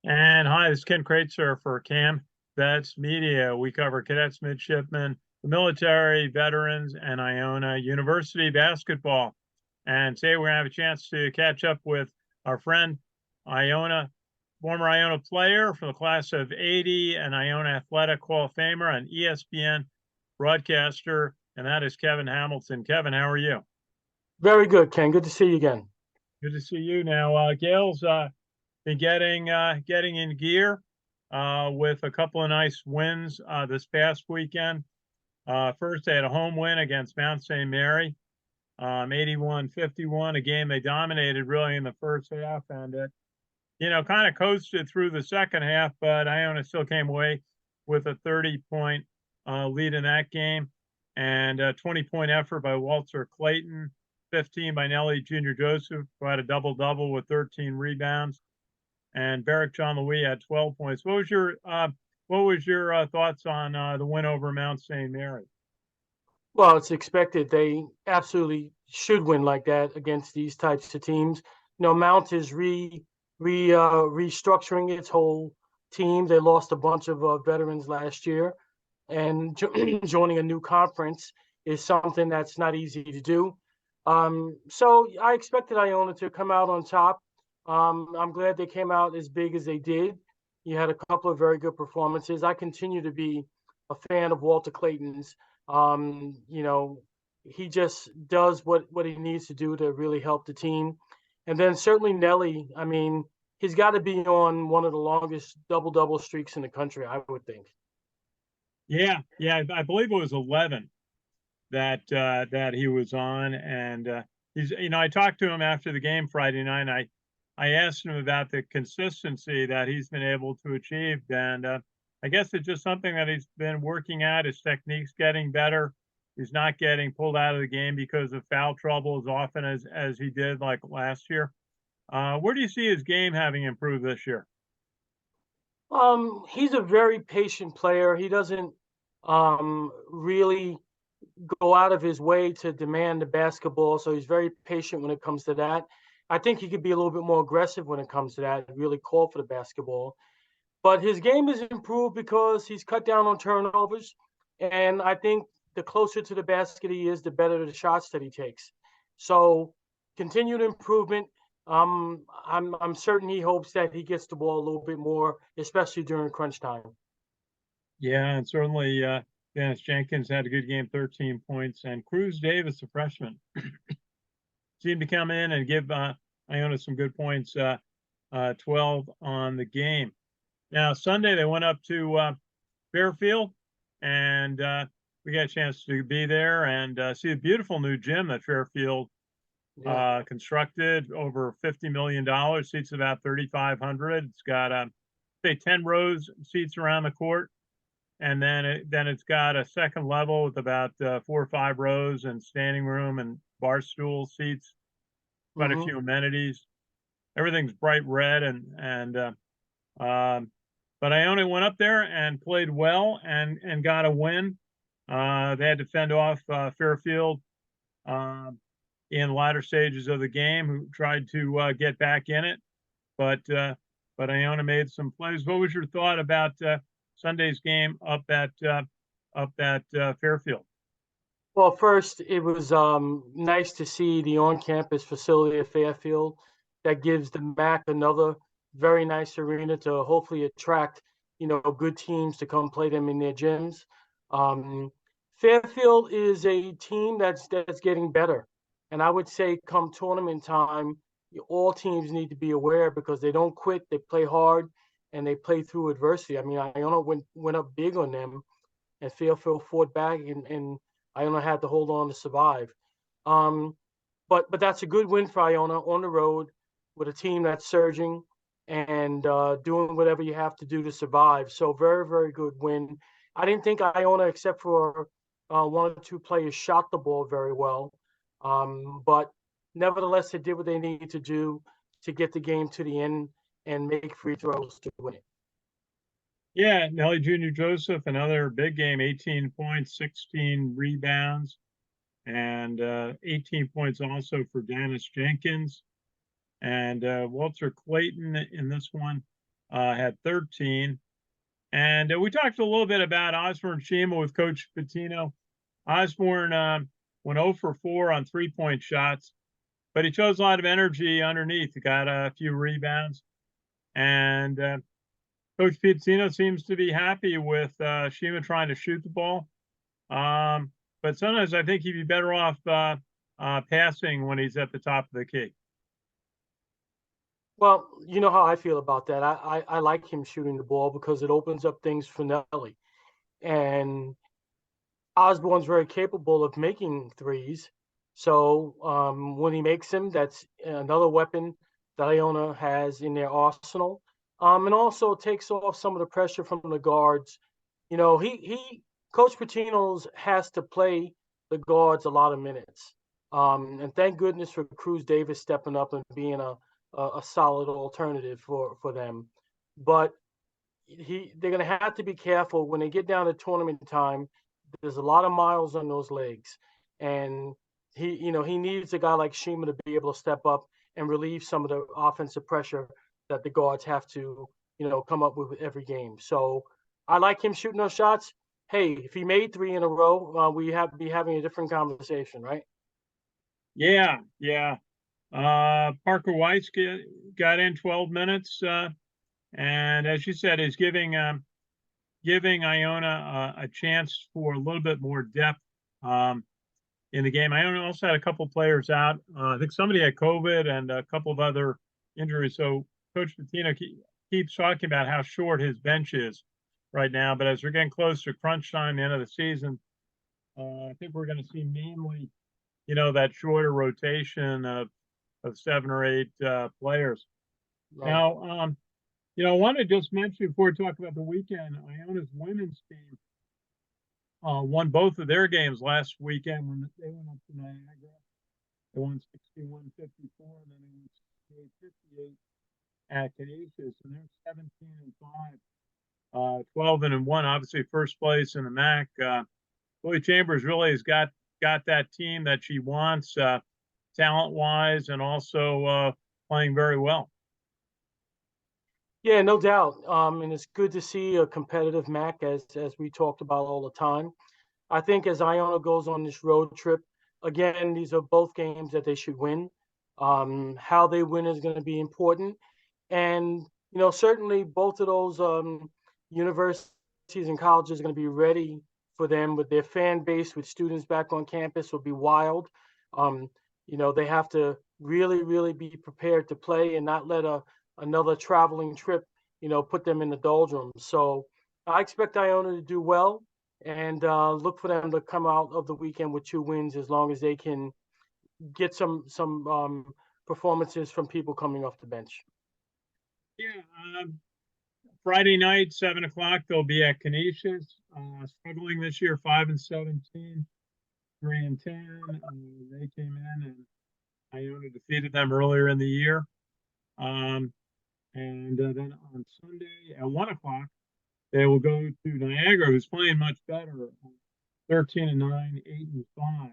And hi, this is Ken Kraetzer for CaMMVetsMedia. We cover cadets, midshipmen, the military, veterans, and Iona University basketball. And today we're going to have a chance to catch up with our friend Iona, former Iona player from the class of '80, and Iona Athletic Hall of Famer and ESPN broadcaster, and that is Kevin Hamilton. Kevin, how are you? Very good, Ken. Good to see you again. Good to see you. Now, Gail's been getting in gear with a couple of nice wins this past weekend. First, they had a home win against Mount St. Mary, 81-51, a game they dominated really in the first half, and it, kind of coasted through the second half, but Iona still came away with a 30-point lead in that game, and a 20-point effort by Walter Clayton, 15 by Nelly Jr. Joseph, who had a double-double with 13 rebounds, and Barrick John Louis had 12 points. What was your thoughts on the win over Mount St. Mary? Well, it's expected. They absolutely should win like that against these types of teams. Mount is restructuring its whole team. They lost a bunch of veterans last year, and joining a new conference is something that's not easy to do. So I expected Iona to come out on top. I'm glad they came out as big as they did. You had a couple of very good performances. I continue to be a fan of Walter Clayton's. He just does what he needs to do to really help the team. And then certainly Nelly, I mean, he's got to be on one of the longest double-double streaks in the country, I would think. Yeah, I believe it was 11 that he was on, and I talked to him after the game Friday night. And I asked him about the consistency that he's been able to achieve, and I guess it's just something that he's been working at. His technique's getting better. He's not getting pulled out of the game because of foul trouble as often as he did like last year. Where do you see his game having improved this year? He's a very patient player. He doesn't really go out of his way to demand the basketball, so he's very patient when it comes to that. I think he could be a little bit more aggressive when it comes to that, really call for the basketball. But his game has improved because he's cut down on turnovers, and I think the closer to the basket he is, the better the shots that he takes. So continued improvement. I'm certain he hopes that he gets the ball a little bit more, especially during crunch time. Yeah, and certainly Dennis Jenkins had a good game, 13 points, and Cruz Davis, a freshman, seemed to come in and give Iona some good points, 12 on the game. Now, Sunday, they went up to Fairfield, and we got a chance to be there and see a beautiful new gym that Fairfield Yeah. constructed, over $50 million, seats about 3,500. It's got, say, 10 rows seats around the court. And then it's got a second level with about 4 or 5 rows and standing room and bar stool seats, quite a Mm-hmm. few amenities. Everything's bright red, um, but Iona went up there and played well and got a win. They had to fend off Fairfield uh, in the latter stages of the game, who tried to get back in it, but Iona made some plays. What was your thought about Sunday's game up at Fairfield? Well, first, it was nice to see the on-campus facility at Fairfield. That gives the MAC another very nice arena to hopefully attract, good teams to come play them in their gyms. Um, Fairfield is a team that's getting better, and I would say come tournament time, all teams need to be aware because they don't quit, they play hard, and they play through adversity. I mean, Iona went up big on them, and Fairfield fought back, and Iona had to hold on to survive. Um, but that's a good win for Iona on the road with a team that's surging and doing whatever you have to do to survive. So very, very good win. I didn't think Iona, except for one or two players, shot the ball very well. But nevertheless, they did what they needed to do to get the game to the end and make free throws to win it. Yeah, Nelly Jr. Joseph, another big game, 18 points, 16 rebounds, and 18 points also for Dennis Jenkins. And Walter Clayton in this one had 13. And we talked a little bit about Osborne Shima with Coach Pitino. Osborne went 0 for 4 on 3-point shots, but he chose a lot of energy underneath. He got a few rebounds. And Coach Pitino seems to be happy with Shima trying to shoot the ball. But sometimes I think he'd be better off passing when he's at the top of the key. Well, you know how I feel about that. I like him shooting the ball because it opens up things for Nelly. And Osborne's very capable of making threes. So when he makes them, that's another weapon that Iona has in their arsenal. And also takes off some of the pressure from the guards. You know, Coach Pitino's has to play the guards a lot of minutes. And thank goodness for Cruz Davis stepping up and being a solid alternative for them. But they're going to have to be careful when they get down to tournament time. There's a lot of miles on those legs, and he needs a guy like Shima to be able to step up and relieve some of the offensive pressure that the guards have to come up with every game. So I like him shooting those shots. Hey, if he made 3 in a row, we have be having a different conversation, right? Yeah, yeah. Parker Weiss got in 12 minutes, and as you said, is giving Iona a chance for a little bit more depth in the game. Iona also had a couple players out. I think somebody had COVID and a couple of other injuries. So Coach Pitino keeps talking about how short his bench is right now. But as we're getting close to crunch time, the end of the season, I think we're going to see mainly, that shorter rotation of 7 or 8 players. Right. Now, I want to just mention before we talk about the weekend, Iona's women's team won both of their games last weekend when they went up to Niagara. They won 61-54, and then they won 68-58 at Canisius, and they're 17-5, 12-1. Obviously, first place in the MAC. Chloe Chambers really has got that team that she wants, talent-wise, and also playing very well. Yeah, no doubt. And it's good to see a competitive MAC as we talked about all the time. I think as Iona goes on this road trip, again, these are both games that they should win. How they win is going to be important. And, certainly both of those universities and colleges are going to be ready for them with their fan base, with students back on campus will be wild. They have to really, really be prepared to play and not let another traveling trip, put them in the doldrums. So I expect Iona to do well and look for them to come out of the weekend with 2 wins as long as they can get some performances from people coming off the bench. Yeah. Friday night, 7:00, they'll be at Canisius. Struggling this year, 5-17, 3-10. They came in and Iona defeated them earlier in the year. And then on Sunday at 1:00, they will go to Niagara, who's playing much better, 13-9, 8-5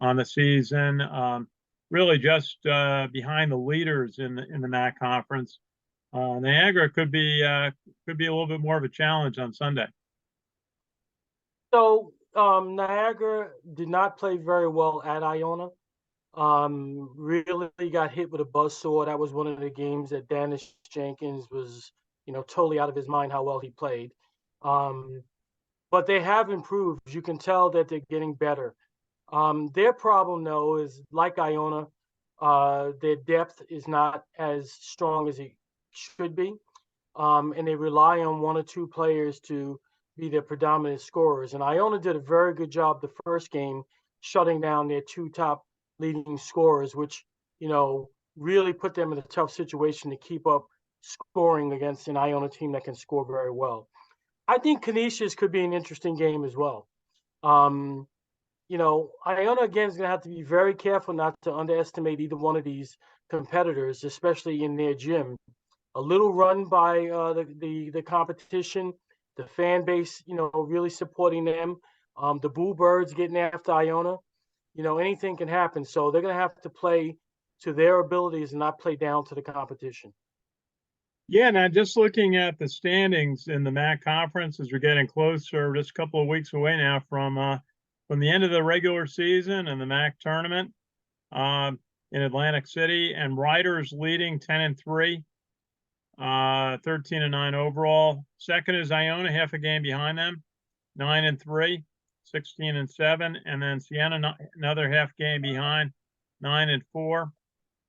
on the season. Really just behind the leaders in the MAC conference. Niagara could be a little bit more of a challenge on Sunday. So Niagara did not play very well at Iona. Really got hit with a buzzsaw. That was one of the games that Danish Jenkins was, totally out of his mind how well he played. But they have improved. You can tell that they're getting better. Their problem, though, is like Iona, their depth is not as strong as it should be. And they rely on 1 or 2 players to be their predominant scorers. And Iona did a very good job the first game, shutting down their 2 top leading scorers, which, really put them in a tough situation to keep up scoring against an Iona team that can score very well. I think Canisius could be an interesting game as well. Iona, again, is going to have to be very careful not to underestimate either one of these competitors, especially in their gym. A little run by the competition, the fan base, really supporting them. The Boo Birds getting after Iona. Anything can happen. So they're going to have to play to their abilities and not play down to the competition. Yeah, now just looking at the standings in the MAC conference as we're getting closer, just a couple of weeks away now from the end of the regular season and the MAC tournament um, in Atlantic City, and Riders leading 10-3, 13-9 overall. Second is Iona, half a game behind them, 9-3, 16-7, and then Siena another half game behind, 9-4.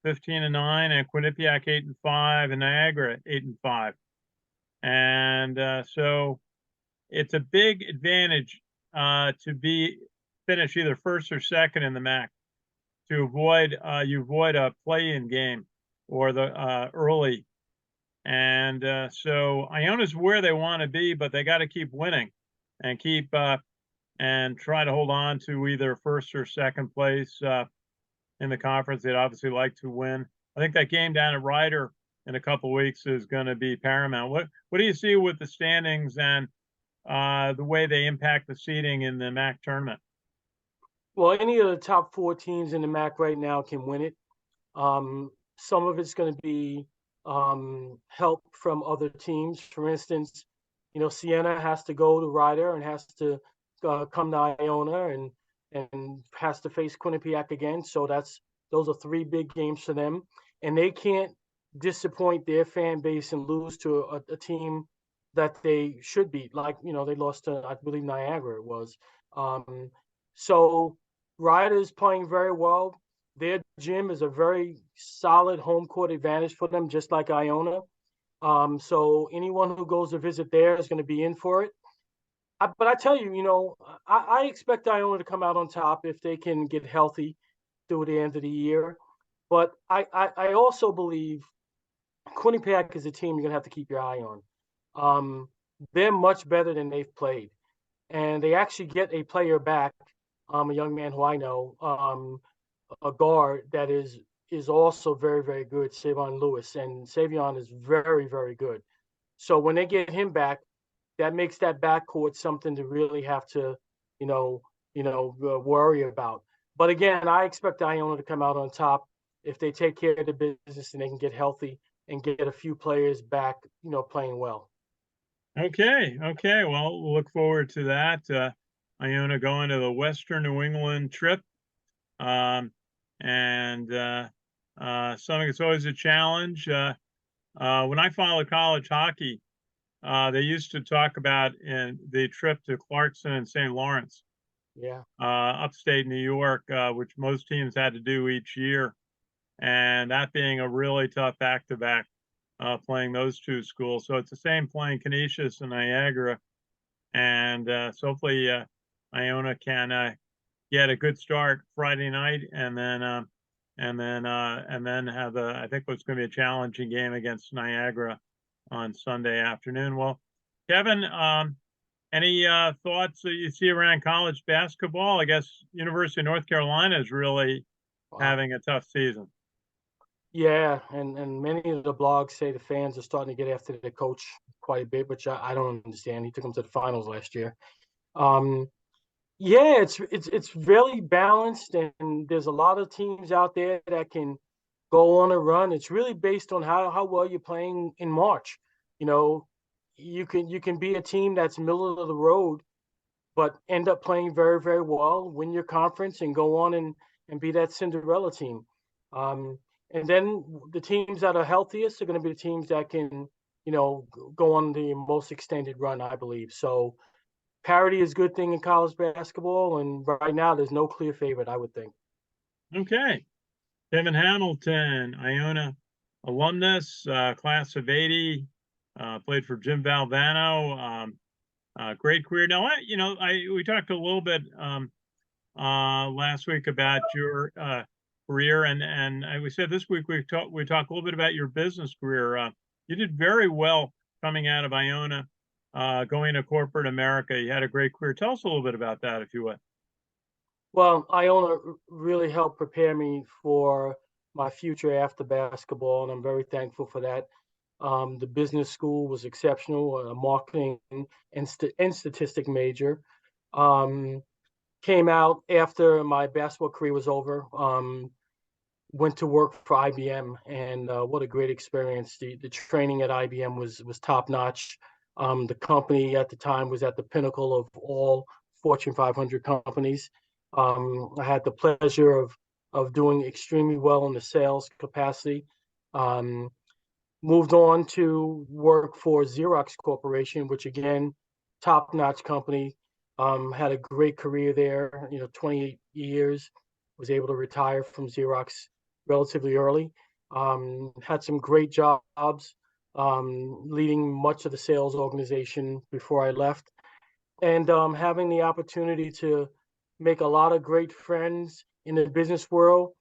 15-9, and Quinnipiac 8-5, and Niagara 8-5. And so it's a big advantage to be finish either first or second in the MAC to avoid you avoid a play-in game or the early. And so Iona's where they want to be, but they got to keep winning and keep and try to hold on to either first or second place in the conference. They'd obviously like to win. I think that game down at Ryder in a couple of weeks is going to be paramount. What do you see with the standings and the way they impact the seeding in the MAC tournament? Well, any of the top four teams in the MAC right now can win it. Some of it's going to be help from other teams. For instance, Siena has to go to Ryder and has to come to Iona and has to face Quinnipiac again. So those are three big games for them, and they can't disappoint their fan base and lose to a team that they should beat. Like they lost to, I believe, Niagara it was. So Ryder's playing very well. Their gym is a very solid home court advantage for them, just like Iona. So anyone who goes to visit there is going to be in for it. But I tell you, I expect Iona to come out on top if they can get healthy through the end of the year. But I also believe Quinnipiac is a team you're going to have to keep your eye on. They're much better than they've played. And they actually get a player back, a young man who I know, a guard that is also very, very good, Savion Lewis. And Savion is very, very good. So when they get him back, that makes that backcourt something to really have to, worry about. But again, I expect Iona to come out on top if they take care of the business and they can get healthy and get a few players back, playing well. Okay, okay. Well, we'll look forward to that. Iona going to the Western New England trip, and something that's always a challenge. When I followed college hockey, they used to talk about in the trip to Clarkson and St. Lawrence, Yeah. upstate New York, which most teams had to do each year, and that being a really tough back-to-back, playing those two schools. So it's the same playing Canisius and Niagara, and so hopefully Iona can get a good start Friday night, and then have I think what's going to be a challenging game against Niagara on Sunday afternoon. Well, Kevin, any thoughts that you see around college basketball? I guess University of North Carolina is really having a tough season. Yeah, and many of the blogs say the fans are starting to get after the coach quite a bit, which I don't understand. He took them to the finals last year. Yeah, it's really balanced, and there's a lot of teams out there that can go on a run. It's really based on how well you're playing in March. You know, you can be a team that's middle of the road, but end up playing very, very well, win your conference, and go on and be that Cinderella team. Um, and then the teams that are healthiest are going to be the teams that can, go on the most extended run, I believe. So parity is a good thing in college basketball, and right now there's no clear favorite, I would think. Okay, Kevin Hamilton, Iona alumnus, class of '80, played for Jim Valvano. Great career. Now, we talked a little bit last week about your career, and we said this week we talk a little bit about your business career. You did very well coming out of Iona, going to corporate America. You had a great career. Tell us a little bit about that, if you would. Well, Iona really helped prepare me for my future after basketball, and I'm very thankful for that. The business school was exceptional, a marketing and statistic major. Um, Came out after my basketball career was over. went to work for IBM, and what a great experience. The training at IBM was top notch. The company at the time was at the pinnacle of all Fortune 500 companies. I had the pleasure of doing extremely well in the sales capacity. Um, Moved on to work for Xerox Corporation, which again, top notch company. Had a great career there. 28 years. Was able to retire from Xerox relatively early. Had some great jobs, leading much of the sales organization before I left, and having the opportunity to make a lot of great friends in the business world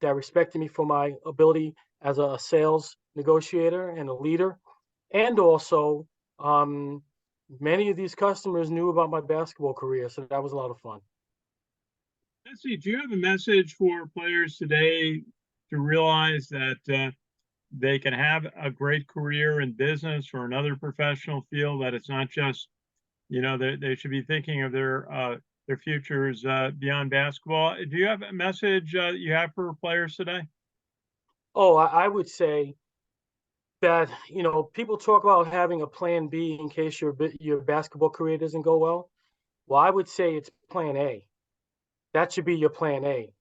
that respected me for my ability as a sales negotiator and a leader. And also, um, many of these customers knew about my basketball career, so that was a lot of fun. Jesse, do you have a message for players today to realize that they can have a great career in business or another professional field, that it's not just, they should be thinking of their futures beyond basketball? Do you have a message you have for players today? Oh, I would say that people talk about having a plan B in case your basketball career doesn't go well. Well, I would say it's plan A. That should be your plan A.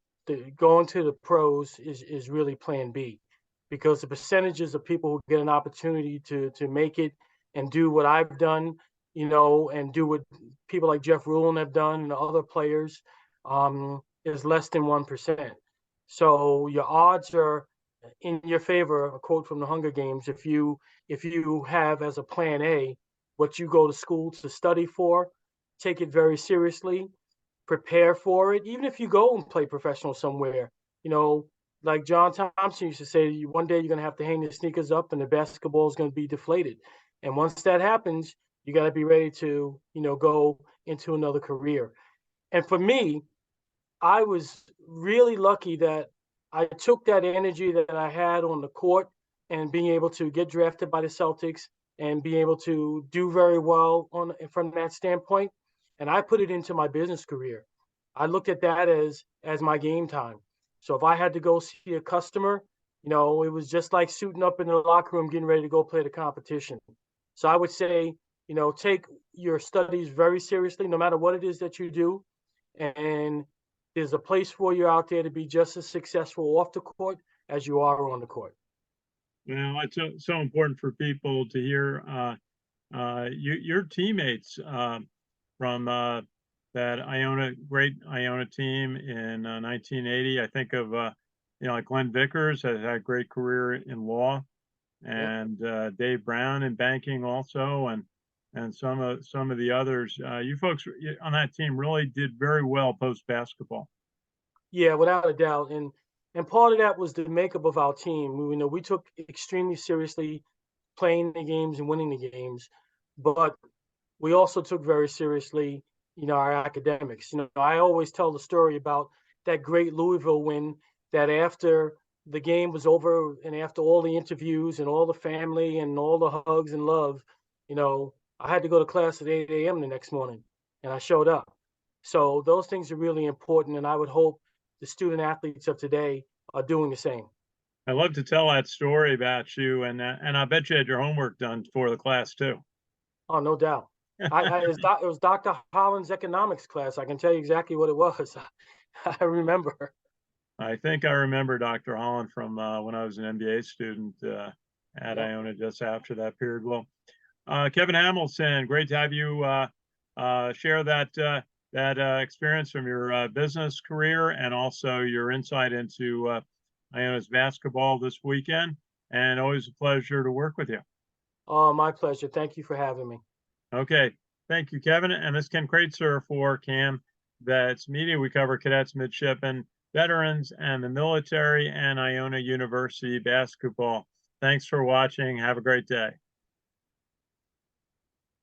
Going to the pros is really plan B, because the percentages of people who get an opportunity to make it and do what I've done, and do what people like Jeff Rulin have done and other players, is less than 1%. So your odds are in your favor. A quote from the Hunger Games: if you have as a plan A what you go to school to study for, take it very seriously, prepare for it. Even if you go and play professional somewhere, you know, like John Thompson used to say, one day you're going to have to hang your sneakers up and the basketball is going to be deflated. And once that happens, you got to be ready to, go into another career. And for me, I was really lucky that I took that energy that I had on the court and being able to get drafted by the Celtics and be able to do very well from that standpoint, and I put it into my business career. I looked at that as my game time. So if I had to go see a customer, it was just like suiting up in the locker room, getting ready to go play the competition. So I would say, take your studies very seriously, no matter what it is that you do, and there's a place for you out there to be just as successful off the court as you are on the court. Well, it's so important for people to hear your teammates from that great Iona team in 1980. I think of like Glenn Vickers has had a great career in law, Yep. and Dave Brown in banking also, and some of the others. You folks on that team really did very well post basketball. Yeah, without a doubt. And part of that was the makeup of our team. We took extremely seriously playing the games and winning the games, but we also took very seriously, our academics. I always tell the story about that great Louisville win, that after the game was over and after all the interviews and all the family and all the hugs and love, I had to go to class at 8 a.m. the next morning, and I showed up. So those things are really important, and I would hope the student athletes of today are doing the same. I love to tell that story about you, and I bet you had your homework done for the class too. Oh, no doubt. It was Dr. Holland's economics class. I can tell you exactly what it was. I remember. I think I remember Dr. Holland from when I was an MBA student at Yep. Iona just after that period. Well, Kevin Hamilton, great to have you share that experience from your business career and also your insight into Iona's basketball this weekend. And always a pleasure to work with you. Oh, my pleasure. Thank you for having me. Okay. Thank you, Kevin. And this is Ken Kraetzer for CaMMVetsMedia. We cover cadets, midshipmen, veterans, and the military and Iona University basketball. Thanks for watching. Have a great day.